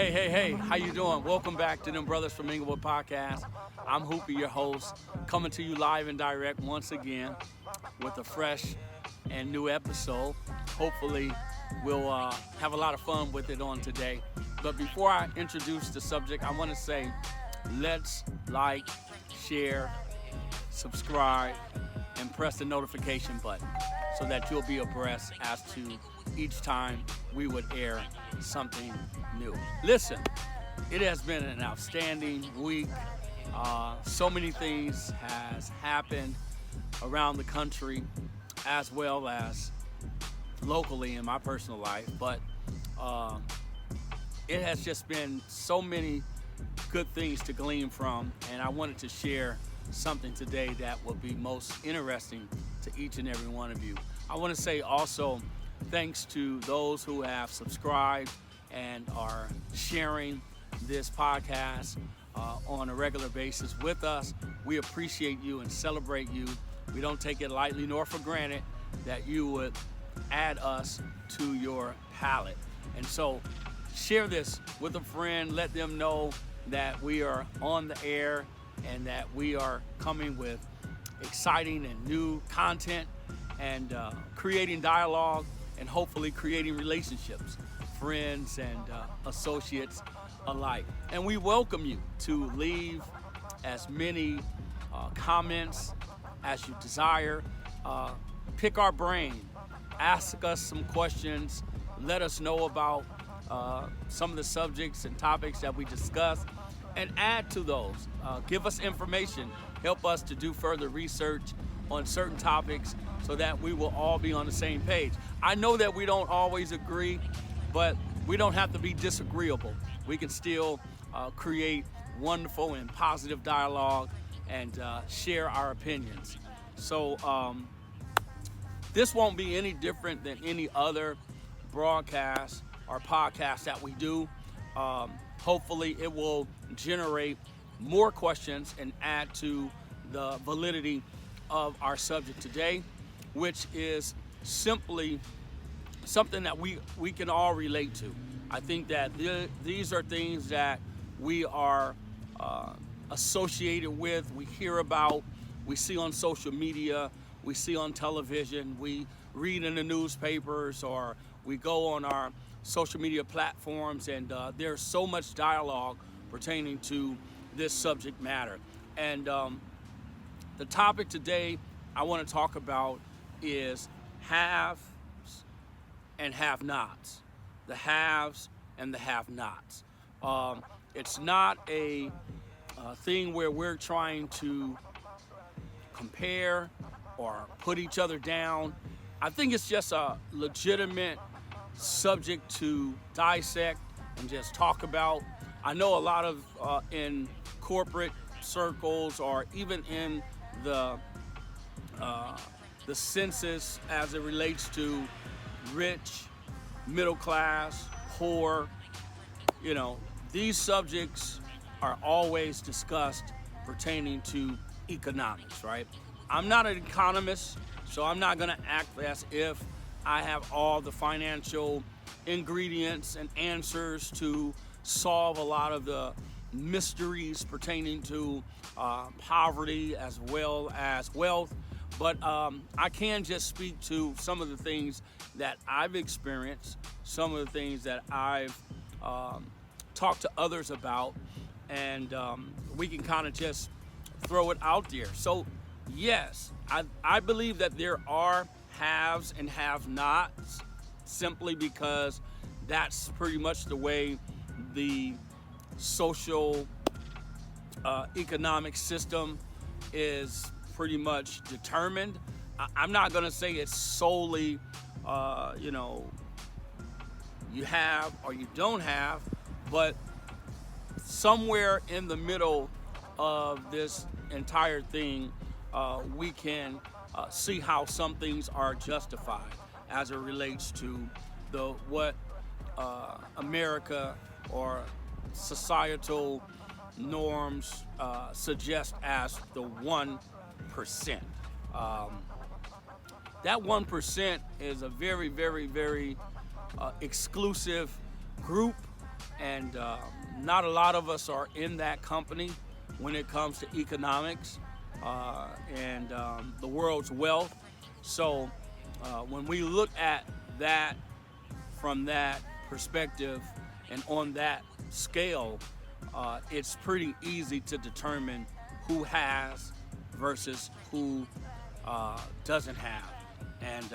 Hey, how you doing? Welcome back to them Brothers from Inglewood podcast. I'm Hoopy, your host, coming to you live and direct once again with a fresh and new episode. Hopefully, we'll have a lot of fun with it on today. But before I introduce the subject, I want to say let's like, share, subscribe, and press the notification button so that you'll be abreast as to each time we would air something new. Listen, it has been an outstanding week. So many things has happened around the country as well as locally in my personal life, but it has just been so many good things to glean from, and I wanted to share something today that will be most interesting to each and every one of you. I want to say also thanks to those who have subscribed and are sharing this podcast on a regular basis with us. We appreciate you and celebrate you. We don't take it lightly nor for granted that you would add us to your palette. And so share this with a friend. Let them know that we are on the air and that we are coming with exciting and new content and creating dialogue and hopefully creating relationships, friends and associates alike. And we welcome you to leave as many comments as you desire. Pick our brain, ask us some questions, let us know about some of the subjects and topics that we discuss, and add to those. Give us information, help us to do further research on certain topics so that we will all be on the same page. I know that we don't always agree, but we don't have to be disagreeable. We can still create wonderful and positive dialogue and share our opinions. So this won't be any different than any other broadcast or podcast that we do. Hopefully it will generate more questions and add to the validity of our subject today, which is simply something that we can all relate to. I think that these are things that we are associated with, we hear about, we see on social media, we see on television, we read in the newspapers, or we go on our social media platforms, and there's so much dialogue pertaining to this subject matter. And the topic today I want to talk about is haves and have-nots. The haves and the have-nots. It's not a thing where we're trying to compare or put each other down. I think it's just a legitimate subject to dissect and just talk about. I know a lot of in corporate circles or even in the census as it relates to rich, middle class, poor, these subjects are always discussed pertaining to economics, right? I'm not an economist, so I'm not going to act as if I have all the financial ingredients and answers to solve a lot of the mysteries pertaining to poverty as well as wealth. But I can just speak to some of the things that I've experienced, some of the things that I've talked to others about, and we can kind of just throw it out there. So yes, I believe that there are haves and have-nots simply because that's pretty much the way the social economic system is pretty much determined. I'm not going to say it's solely, you have or you don't have, but somewhere in the middle of this entire thing, we can see how some things are justified as it relates to what America or societal norms suggest as the 1%. That 1% is a very, very, very exclusive group And not a lot of us are in that company when it comes to economics and the world's wealth. So when we look at that from that perspective and on that scale, it's pretty easy to determine who has versus who doesn't have. And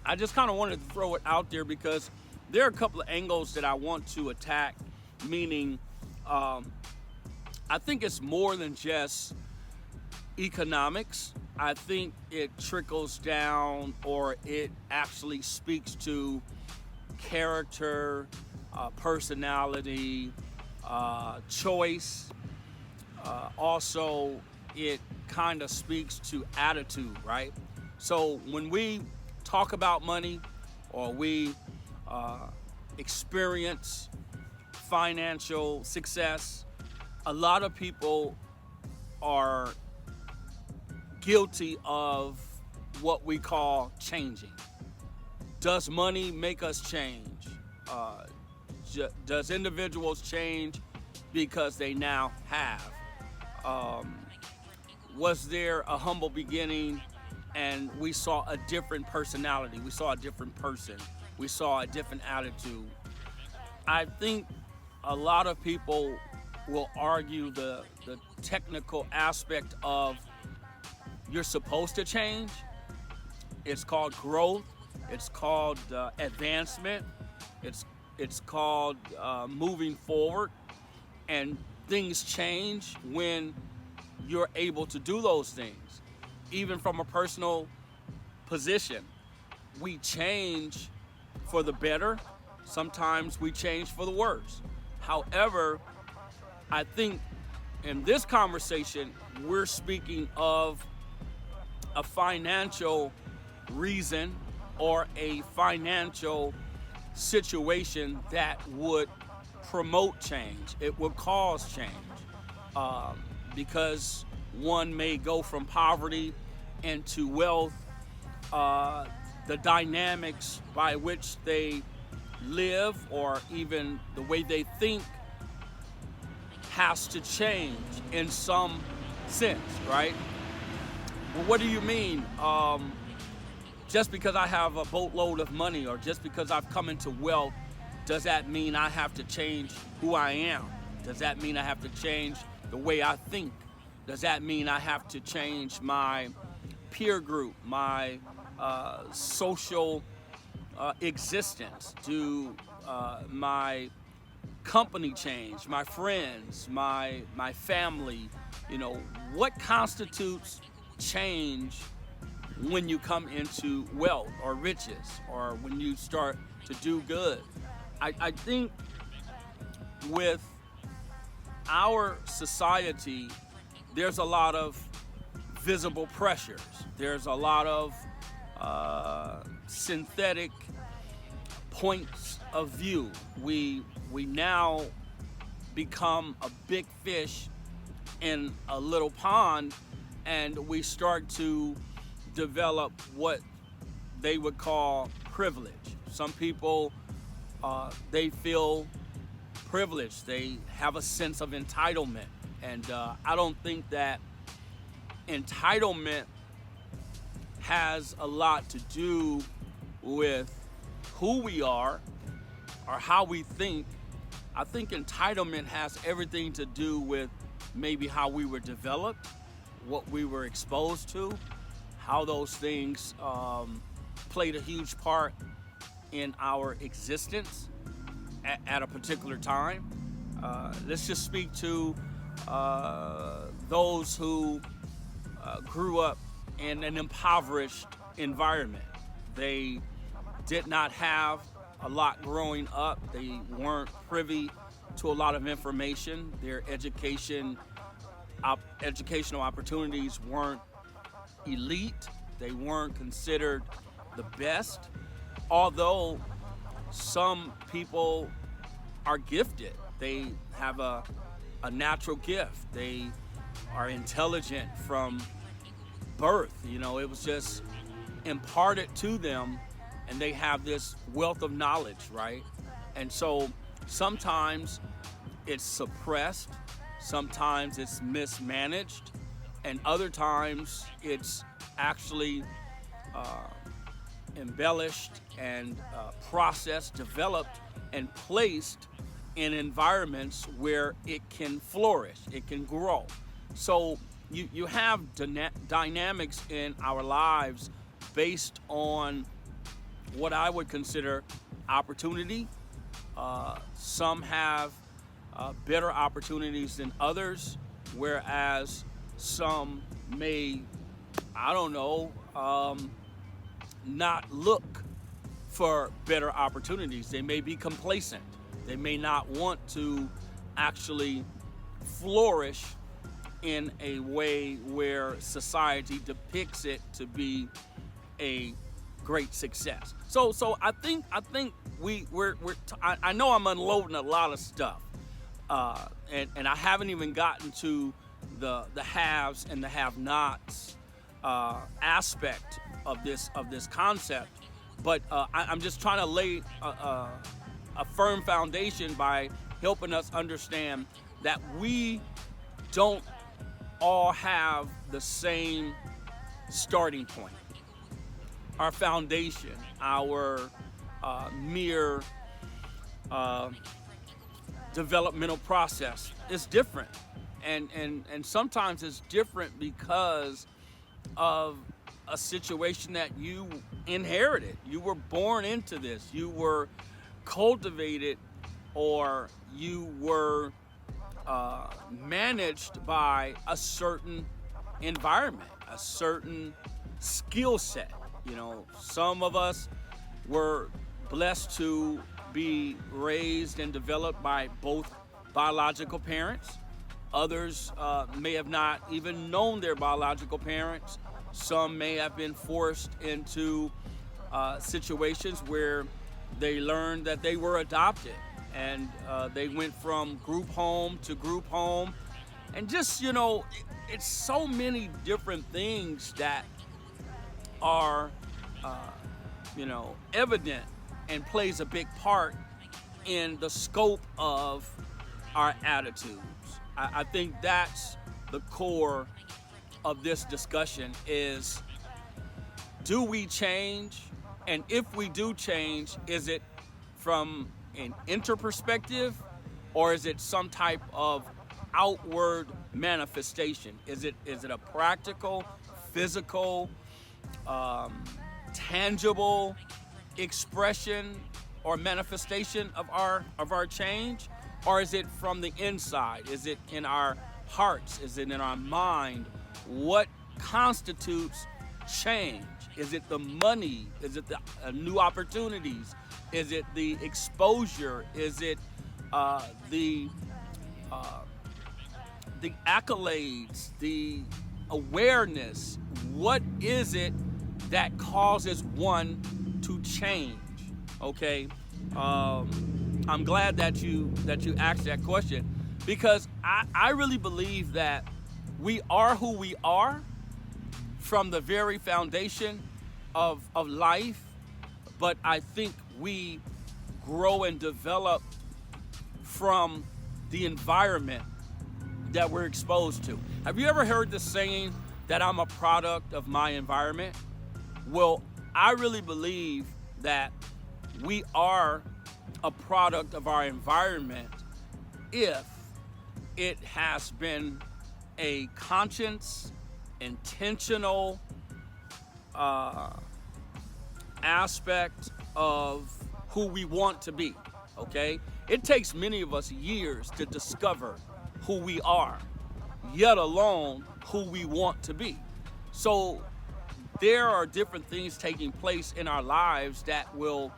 I just kind of wanted to throw it out there because there are a couple of angles that I want to attack, meaning I think it's more than just economics. I think it trickles down, or it actually speaks to character, personality, choice. Also, it kind of speaks to attitude, right? So when we talk about money, or we experience financial success, a lot of people are guilty of what we call changing. Does money make us change? Does individuals change because they now have? Was there a humble beginning and we saw a different personality? We saw a different person. We saw a different attitude. I think a lot of people will argue the technical aspect of you're supposed to change. It's called growth. It's called advancement. It's called moving forward. And things change when you're able to do those things. Even from a personal position, we change for the better. Sometimes we change for the worse. However, I think in this conversation, we're speaking of a financial reason or a financial situation that would promote change. It would cause change because one may go from poverty into wealth. The dynamics by which they live, or even the way they think, has to change in some sense, right? Well, what do you mean? Just because I have a boatload of money, or just because I've come into wealth, does that mean I have to change who I am? Does that mean I have to change the way I think? Does that mean I have to change my peer group, my social existence? Do my company change, my friends, my family? You know, what constitutes change when you come into wealth or riches, or when you start to do good? I think with our society, there's a lot of visible pressures. There's a lot of synthetic points of view. We now become a big fish in a little pond, and we start to develop what they would call privilege. Some people, they feel privileged. They have a sense of entitlement. And I don't think that entitlement has a lot to do with who we are or how we think. I think entitlement has everything to do with maybe how we were developed, what we were exposed to, how those things played a huge part in our existence at a particular time. Let's just speak to those who grew up in an impoverished environment. They did not have a lot growing up. They weren't privy to a lot of information. Their educational opportunities weren't elite. They weren't considered the best, although some people are gifted. They have a natural gift. They are intelligent from birth. You know, it was just imparted to them, and they have this wealth of knowledge, right? And so Sometimes it's suppressed, sometimes it's mismanaged, and other times it's actually embellished and processed, developed, and placed in environments where it can flourish, it can grow. So you have dynamics in our lives based on what I would consider opportunity. Some have better opportunities than others, whereas some may, I don't know, not look for better opportunities. They may be complacent. They may not want to actually flourish in a way where society depicts it to be a great success. So I think I know I'm unloading a lot of stuff, and I haven't even gotten to the haves and the have-nots aspect of this concept. But I'm just trying to lay a firm foundation by helping us understand that we don't all have the same starting point. Our foundation, our mere developmental process is different. And sometimes it's different because of a situation that you inherited. You were born into this. You were cultivated, or you were managed by a certain environment, a certain skill set. You know, some of us were blessed to be raised and developed by both biological parents. Others may have not even known their biological parents. Some may have been forced into situations where they learned that they were adopted, and they went from group home to group home. And just, you know, it's so many different things that are, evident and plays a big part in the scope of our attitudes. I think that's the core of this discussion is, do we change? And if we do change, is it from an inner perspective, or is it some type of outward manifestation? Is it a practical, physical, tangible expression or manifestation of our change? Or is it from the inside? Is it in our hearts? Is it in our mind? What constitutes change? Is it the money? Is it the new opportunities? Is it the exposure? Is it the accolades, the awareness? What is it that causes one to change? Okay, I'm glad that you asked that question, because I really believe that we are who we are from the very foundation of life, but I think we grow and develop from the environment that we're exposed to. Have you ever heard the saying that I'm a product of my environment? Well, I really believe that we are a product of our environment if it has been a conscious, intentional aspect of who we want to be, okay? It takes many of us years to discover who we are, yet alone who we want to be. So there are different things taking place in our lives that will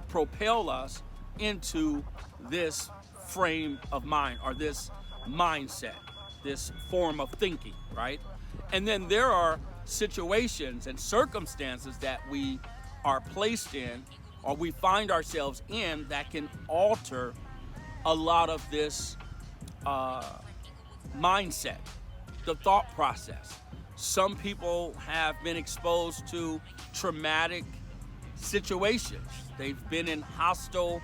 propel us into this frame of mind, or this mindset, this form of thinking, right? And then there are situations and circumstances that we are placed in, or we find ourselves in, that can alter a lot of this mindset, the thought process. Some people have been exposed to traumatic situations. They've been in hostile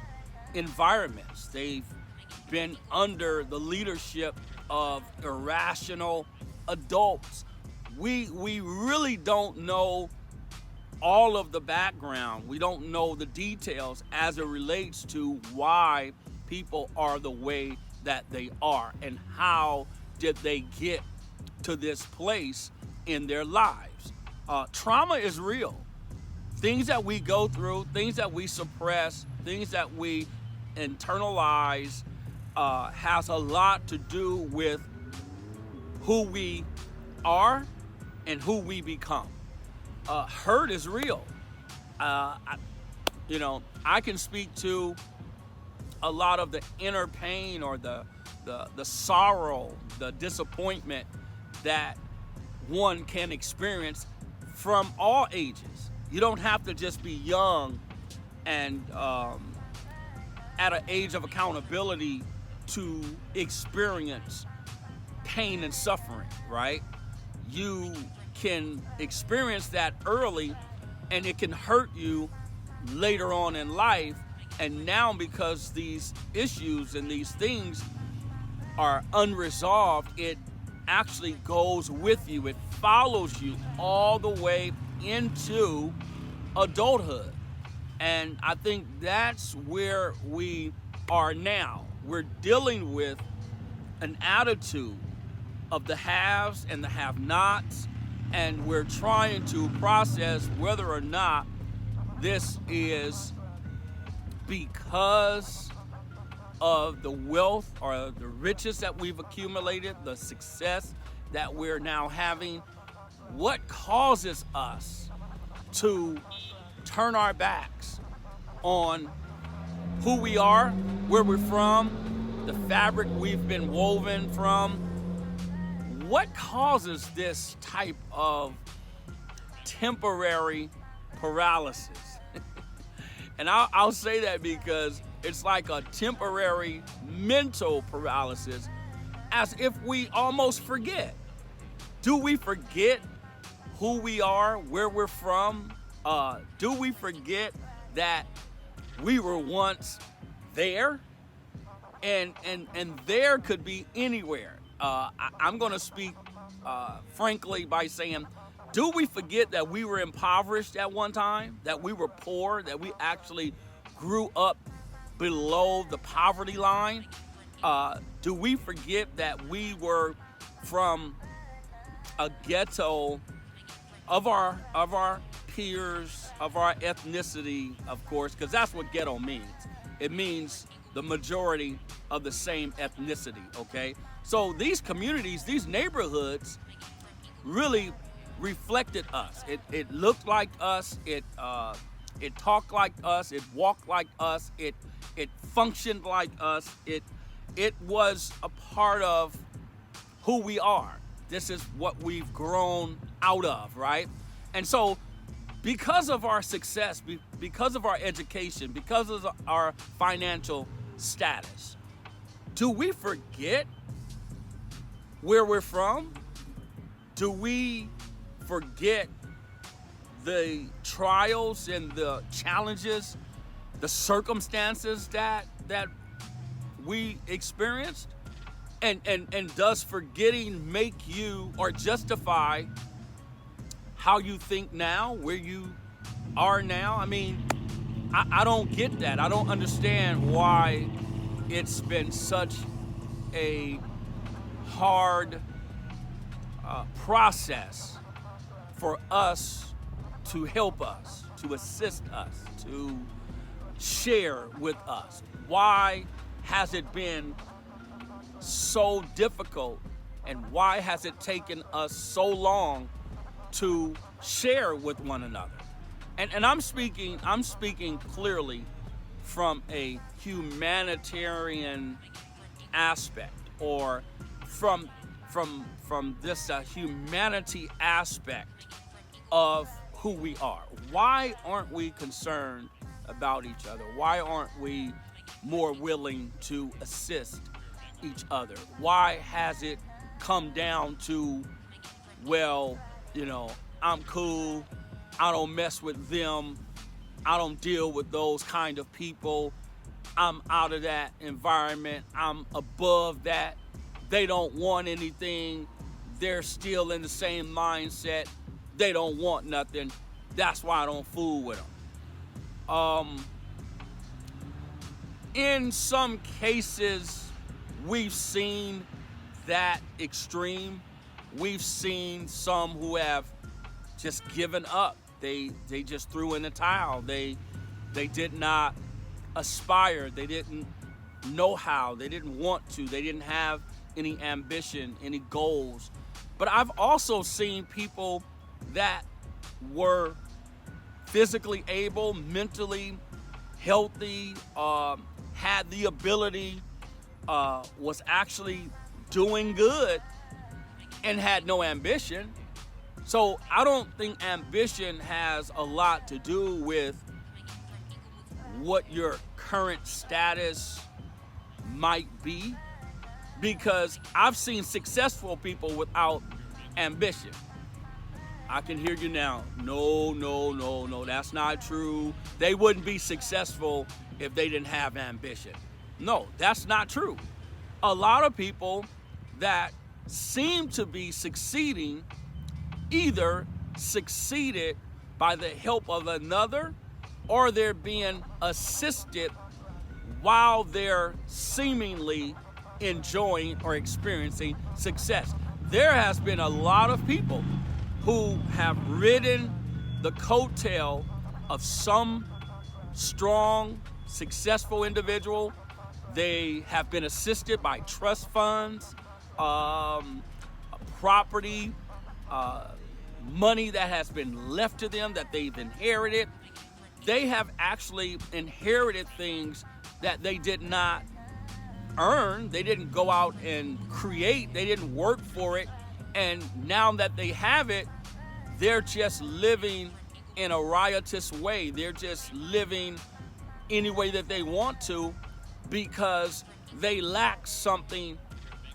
environments. They've been under the leadership of irrational adults. We really don't know all of the background. We don't know the details as it relates to why people are the way that they are and how did they get to this place in their lives. Trauma is real. Things that we go through, things that we suppress, things that we internalize has a lot to do with who we are and who we become. Hurt is real. I can speak to a lot of the inner pain or the sorrow, the disappointment that one can experience from all ages. You don't have to just be young and at an age of accountability to experience pain and suffering, right? You can experience that early and it can hurt you later on in life. And now, because these issues and these things are unresolved, it actually goes with you. It follows you all the way into adulthood. And I think that's where we are now. We're dealing with an attitude of the haves and the have-nots, and we're trying to process whether or not this is because of the wealth or the riches that we've accumulated, the success that we're now having. What causes us to turn our backs on who we are, where we're from, the fabric we've been woven from? What causes this type of temporary paralysis? And I'll say that because it's like a temporary mental paralysis, as if we almost forget. Do we forget who we are, where we're from? Do we forget that we were once there? And there could be anywhere. I'm going to speak frankly by saying, do we forget that we were impoverished at one time, that we were poor, that we actually grew up below the poverty line? Do we forget that we were from a ghetto of our peers, of our ethnicity, of course, because that's what ghetto means. It means the majority of the same ethnicity, okay? So these communities, these neighborhoods really reflected us. It looked like us, it talked like us, it walked like us, it functioned like us, it was a part of who we are. This is what we've grown out of, right? And so because of our success, because of our education, because of our financial status, do we forget where we're from? Do we forget the trials and the challenges, the circumstances that we experienced? And does forgetting make you or justify how you think now, where you are now? I mean, I don't get that. I don't understand why it's been such a hard process for us to help us, to assist us, to share with us. Why has it been so difficult, and why has it taken us so long to share with one another? And I'm speaking clearly from a humanitarian aspect, or from this humanity aspect of who we are. Why aren't we concerned about each other? Why aren't we more willing to assist each other? Why has it come down to, well, I'm cool, I don't mess with them, I don't deal with those kind of people? I'm out of that environment. I'm above that. They don't want anything. They're still in the same mindset. They don't want nothing. That's why I don't fool with them. In some cases, we've seen that extreme. We've seen some who have just given up. They just threw in the towel. They did not aspire. They didn't know how. They didn't want to. They didn't have any ambition, any goals. But I've also seen people that were physically able, mentally healthy, had the ability, was actually doing good, and had no ambition. So I don't think ambition has a lot to do with what your current status might be, because I've seen successful people without ambition. I can hear you now. No, that's not true. They wouldn't be successful if they didn't have ambition. No, that's not true. A lot of people that seem to be succeeding either succeeded by the help of another, or they're being assisted while they're seemingly enjoying or experiencing success. There has been a lot of people who have ridden the coattail of some strong, successful individual. They have been assisted by trust funds, property, money that has been left to them that they've inherited. They have actually inherited things that they did not earn. They didn't go out and create. They didn't work for it. And now that they have it, they're just living in a riotous way. They're just living any way that they want to because they lack something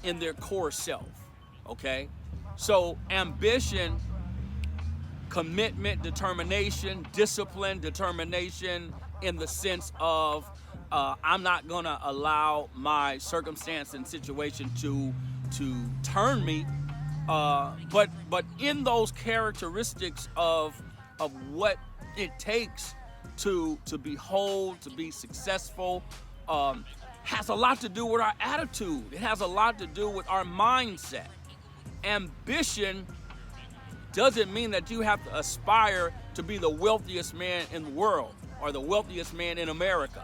in their core self, okay? So ambition, commitment, determination, discipline, determination in the sense of I'm not gonna allow my circumstance and situation to turn me, but in those characteristics of what it takes to be whole, to be successful, has a lot to do with our attitude. It has a lot to do with our mindset. Ambition doesn't mean that you have to aspire to be the wealthiest man in the world or the wealthiest man in America.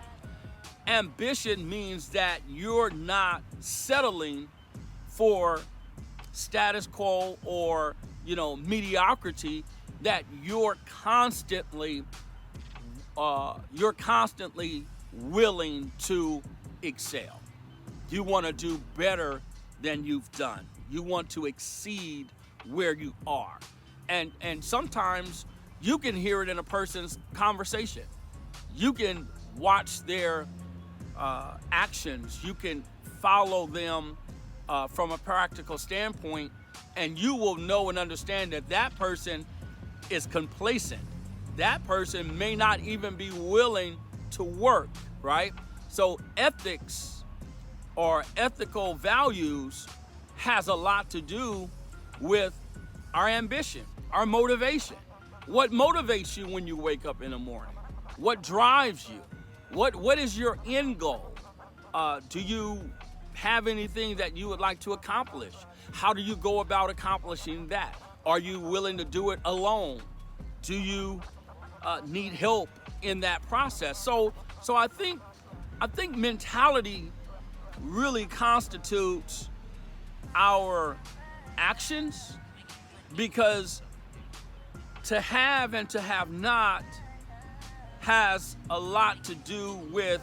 Ambition means that you're not settling for status quo or, mediocrity, that you're constantly willing to excel. You want to do better than you've done. You want to exceed where you are. And sometimes you can hear it in a person's conversation. You can watch their actions. You can follow them from a practical standpoint, and you will know and understand that that person is complacent. That person may not even be willing to work, right? So ethics or ethical values has a lot to do with our ambition, our motivation. What motivates you when you wake up in the morning? What drives you? What is your end goal? Do you have anything that you would like to accomplish? How do you go about accomplishing that? Are you willing to do it alone? Do you need help in that process? So I think mentality really constitutes our actions, because to have and to have not has a lot to do with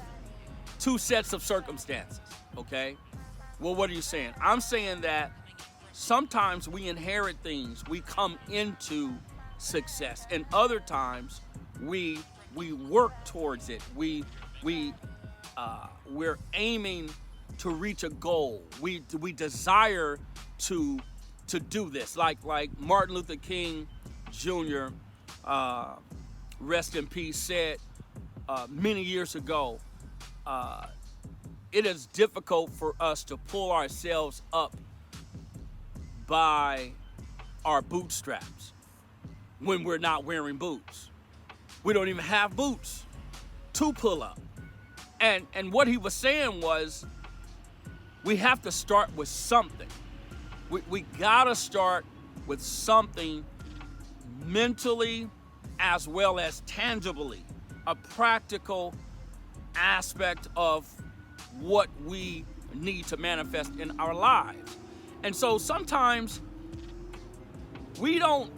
two sets of circumstances, okay? Well, what are you saying? I'm saying that sometimes we inherit things, we come into success, and other times we work towards it. We're aiming to reach a goal. We desire to do this. Like Martin Luther King Jr., rest in peace, said many years ago, it is difficult for us to pull ourselves up by our bootstraps when we're not wearing boots. We don't even have boots to pull up. And what he was saying was, we have to start with something. We gotta start with something mentally as well as tangibly, a practical aspect of what we need to manifest in our lives. And so sometimes we don't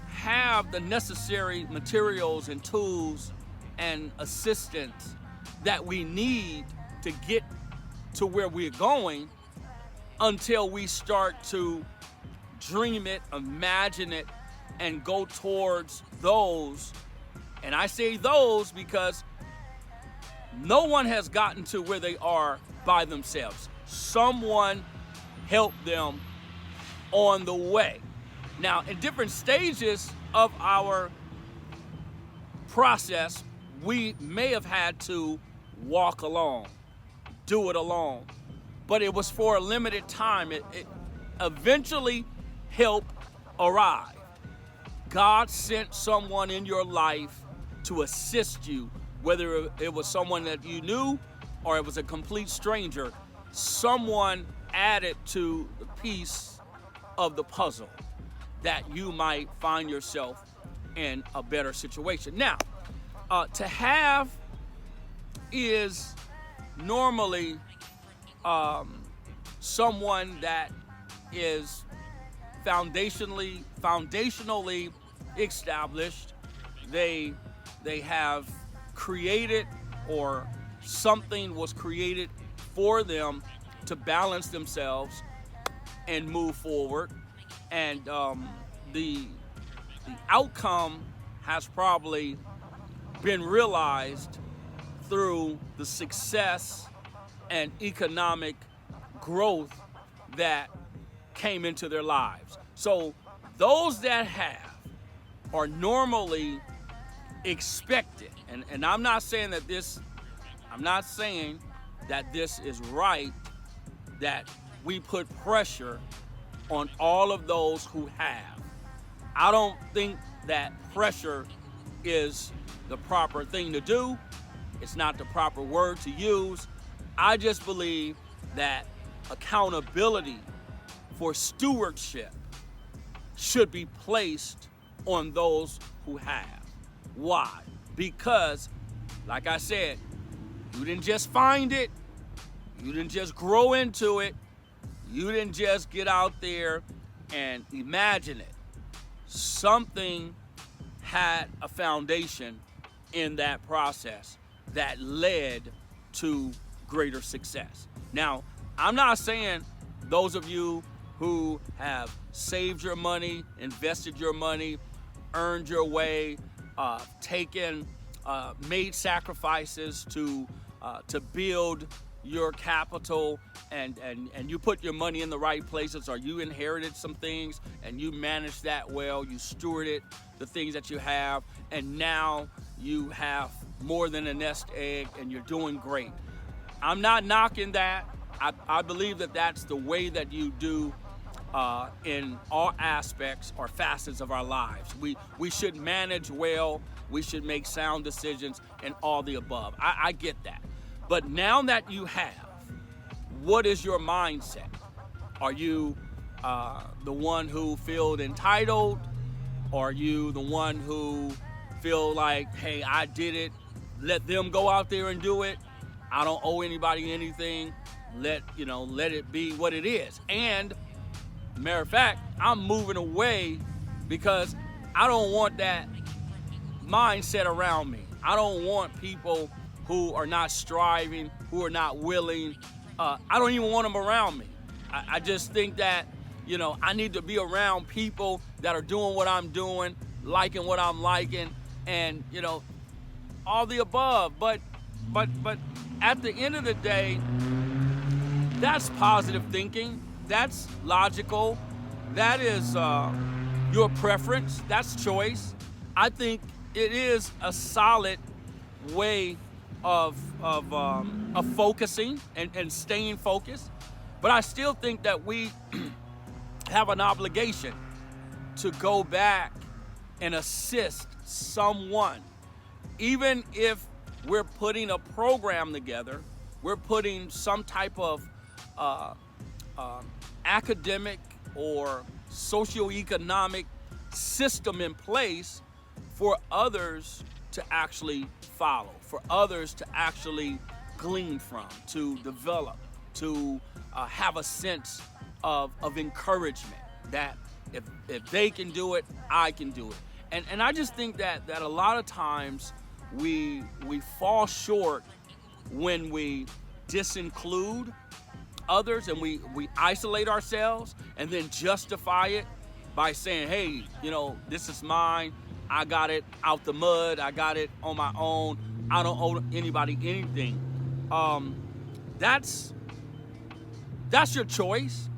have the necessary materials and tools and assistance that we need to get to where we're going until we start to dream it, imagine it, and go towards those. And I say those because no one has gotten to where they are by themselves. Someone helped them on the way. Now, in different stages of our process, we may have had to walk alone, do it alone, but it was for a limited time. It eventually help arrived. God sent someone in your life to assist you, whether it was someone that you knew or it was a complete stranger. Someone added to the piece of the puzzle that you might find yourself in a better situation. Now, to have is normally someone that is foundationally established. They have created, or something was created for them to balance themselves and move forward. And the outcome has probably been realized through the success and economic growth that came into their lives. So those that have are normally expected. And I'm not saying that this is right, that we put pressure on all of those who have. I don't think that pressure is the proper thing to do. It's not the proper word to use. I just believe that accountability for stewardship should be placed on those who have. Why? Because, like I said, you didn't just find it, you didn't just grow into it, you didn't just get out there and imagine it. Something had a foundation in that process that led to greater success. Now, I'm not saying those of you who have saved your money, invested your money, earned your way, made sacrifices to build your capital, and you put your money in the right places, or you inherited some things and you managed that well, you stewarded the things that you have, and now you have more than a nest egg and you're doing great. I'm not knocking that. I believe that that's the way that you do in all aspects or facets of our lives. We should manage well, we should make sound decisions, and all the above. I get that. But now that you have, what is your mindset? Are you the one who feels entitled? Or are you the one who feel like, hey, I did it, let them go out there and do it, I don't owe anybody anything, let it be what it is? And matter of fact, I'm moving away because I don't want that mindset around me. I don't want people who are not striving, who are not willing. I don't even want them around me. I just think that, I need to be around people that are doing what I'm doing, liking what I'm liking, and, all the above. But at the end of the day, that's positive thinking. That's logical. That is your preference. That's choice. I think it is a solid way of focusing and staying focused. But I still think that we have an obligation to go back and assist someone. Even if we're putting a program together, we're putting some type of academic or socioeconomic system in place for others to actually follow, for others to actually glean from, to develop, to have a sense of encouragement that if they can do it, I can do it. And I just think that a lot of times we fall short when we disinclude others and we isolate ourselves and then justify it by saying, hey, this is mine. I got it out the mud. I got it on my own. I don't owe anybody anything. That's your choice.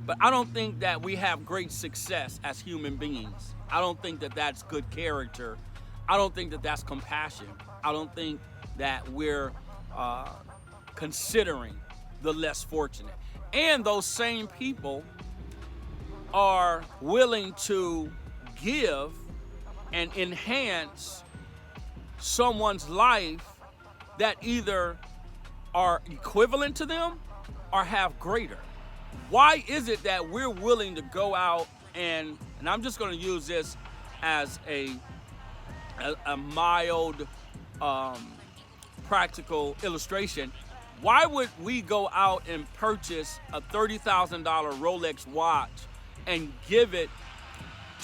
But I don't think that we have great success as human beings. I don't think that that's good character. I don't think that that's compassion. I don't think that we're considering the less fortunate. And those same people are willing to give and enhance someone's life that either are equivalent to them or have greater. Why is it that we're willing to go out and I'm just going to use this as a mild practical illustration. Why would we go out and purchase a $30,000 Rolex watch and give it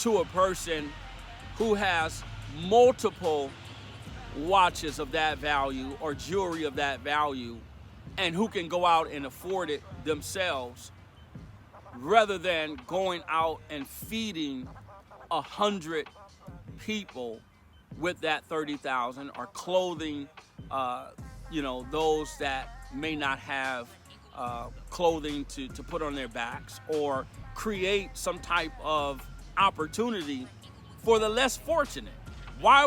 to a person who has multiple watches of that value or jewelry of that value and who can go out and afford it themselves, rather than going out and feeding 100 people with that 30,000 or clothing, those that may not have clothing to put on their backs, or create some type of opportunity for the less fortunate. Why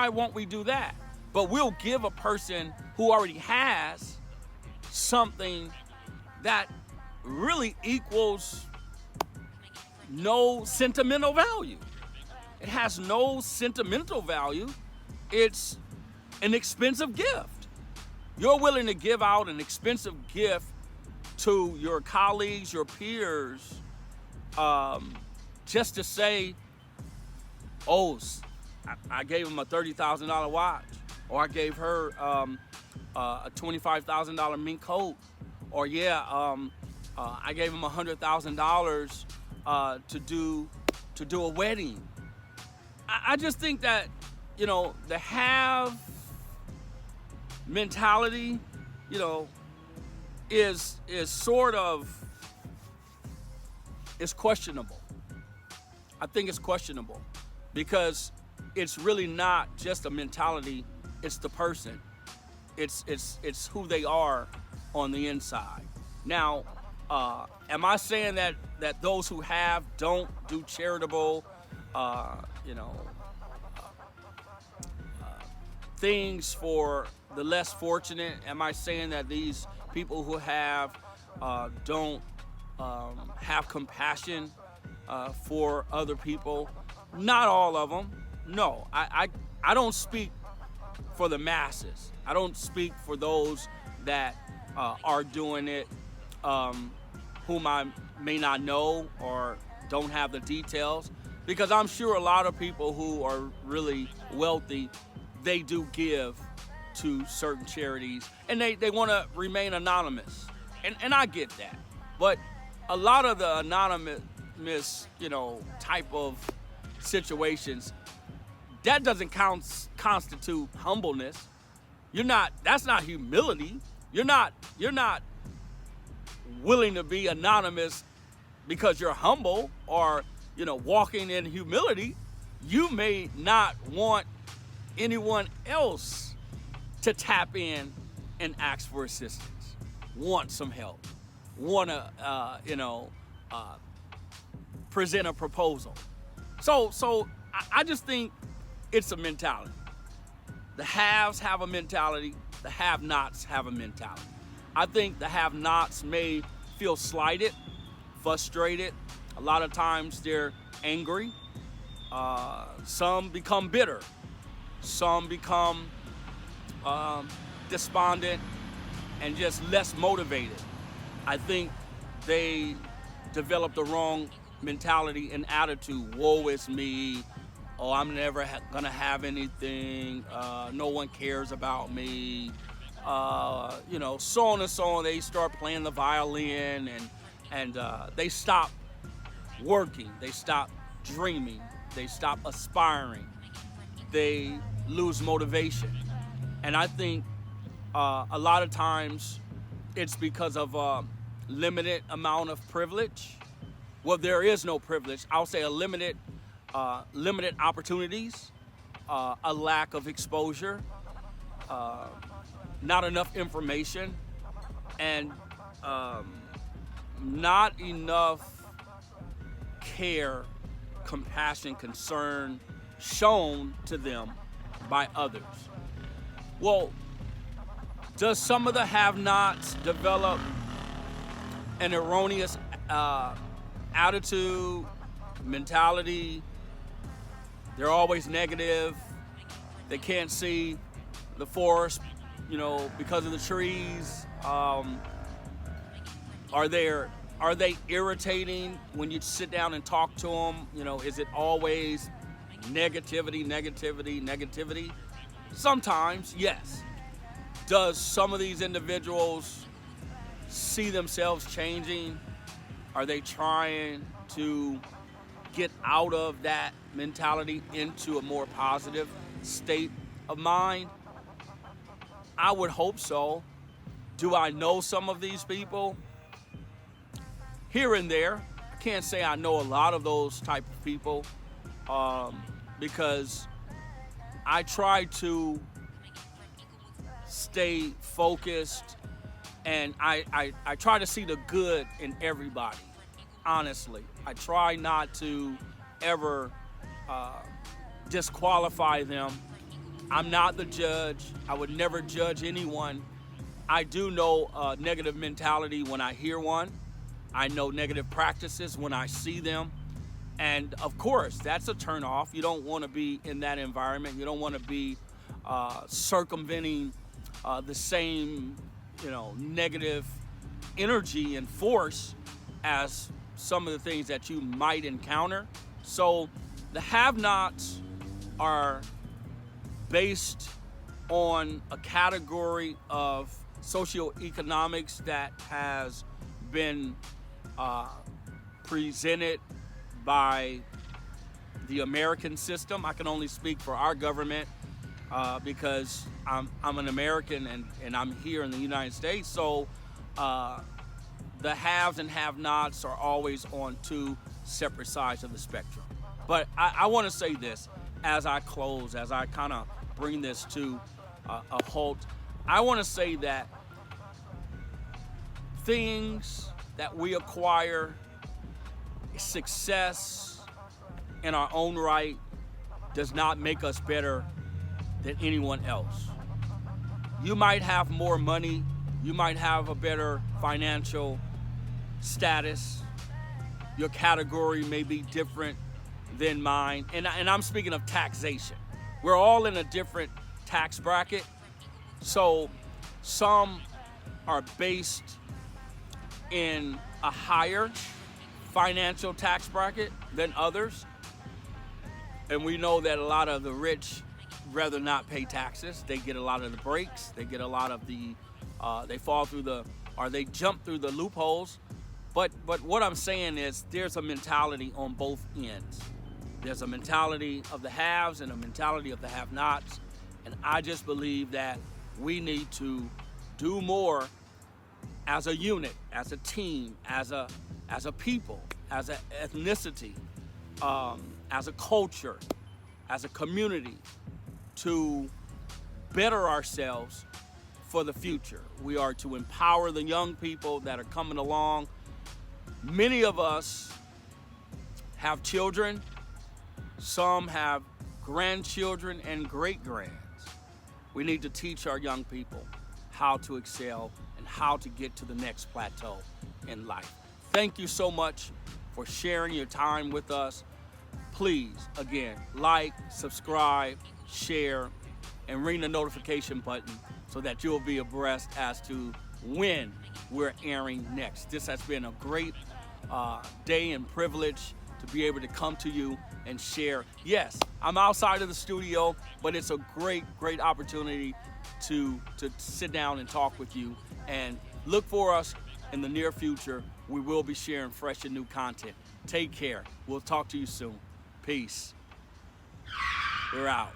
won't we do that? But we'll give a person who already has something that really equals no sentimental value. It has no sentimental value. It's an expensive gift. You're willing to give out an expensive gift to your colleagues, your peers, just to say, oh, I gave him a $30,000 watch, or I gave her a $25,000 mink coat, or I gave him $100,000 to do a wedding. I just think that the have mentality, is sort of questionable. I think it's questionable because it's really not just a mentality. It's the person. It's who they are on the inside. Now, am I saying that those who have don't do charitable, things for the less fortunate? Am I saying that these people who have don't have compassion for other people? Not all of them. No, I don't speak for the masses. I don't speak for those that are doing it, whom I may not know or don't have the details, because I'm sure a lot of people who are really wealthy, they do give to certain charities and they want to remain anonymous. And I get that. But a lot of the anonymous, type of situations, that doesn't constitute humbleness. That's not humility. You're not willing to be anonymous because you're humble or, walking in humility. You may not want anyone else to tap in and ask for assistance, want some help, want to, present a proposal. So I just think it's a mentality. The haves have a mentality. the have-nots have a mentality. I think the have-nots may feel slighted, frustrated. A lot of times they're angry. Some become bitter. Some become despondent and just less motivated. I think they develop the wrong mentality and attitude. Woe is me. Oh, I'm never gonna have anything. No one cares about me. So on and so on. They start playing the violin and they stop working. They stop dreaming. They stop aspiring. They lose motivation. And I think a lot of times it's because of a limited amount of privilege. Well, there is no privilege. I'll say a limited opportunities, a lack of exposure, not enough information, and not enough care, compassion, concern shown to them by others. Well, does some of the have-nots develop an erroneous attitude, mentality? They're always negative. They can't see the forest, because of the trees. Are they irritating when you sit down and talk to them? Is it always negativity? Sometimes, yes. Does some of these individuals see themselves changing? Are they trying to get out of that mentality into a more positive state of mind? I would hope so. Do I know some of these people? Here and there. I can't say I know a lot of those type of people because I try to stay focused and I try to see the good in everybody, honestly. I try not to ever disqualify them. I'm not the judge. I would never judge anyone. I do know negative mentality when I hear one. I know negative practices when I see them. And of course, that's a turnoff. You don't want to be in that environment. You don't want to be circumventing the same, negative energy and force as some of the things that you might encounter. So the have-nots are based on a category of socioeconomics that has been presented by the American system. I can only speak for our government because I'm an American and I'm here in the United States. So the haves and have-nots are always on two separate sides of the spectrum. But I want to say this as I close, as I kind of bring this to a halt. I want to say that things that we acquire, success in our own right, does not make us better than anyone else. You might have more money, you might have a better financial status, your category may be different than mine, and I'm speaking of taxation. We're all in a different tax bracket, so some are based in a higher financial tax bracket than others. And we know that a lot of the rich rather not pay taxes. They get a lot of the breaks. They get a lot of the, they jump through the loopholes. But what I'm saying is there's a mentality on both ends. There's a mentality of the haves and a mentality of the have-nots. And I just believe that we need to do more as a unit, as a team, as a people, as an ethnicity, as a culture, as a community, to better ourselves for the future. We are to empower the young people that are coming along. Many of us have children. Some have grandchildren and great-grands. We need to teach our young people how to excel and how to get to the next plateau in life. Thank you so much for sharing your time with us. Please, again, like, subscribe, share, and ring the notification button so that you'll be abreast as to when we're airing next. This has been a great day and privilege to be able to come to you and share. Yes, I'm outside of the studio, but it's a great, great opportunity to sit down and talk with you. And look for us in the near future. We will be sharing fresh and new content. Take care. We'll talk to you soon. Peace. We're out.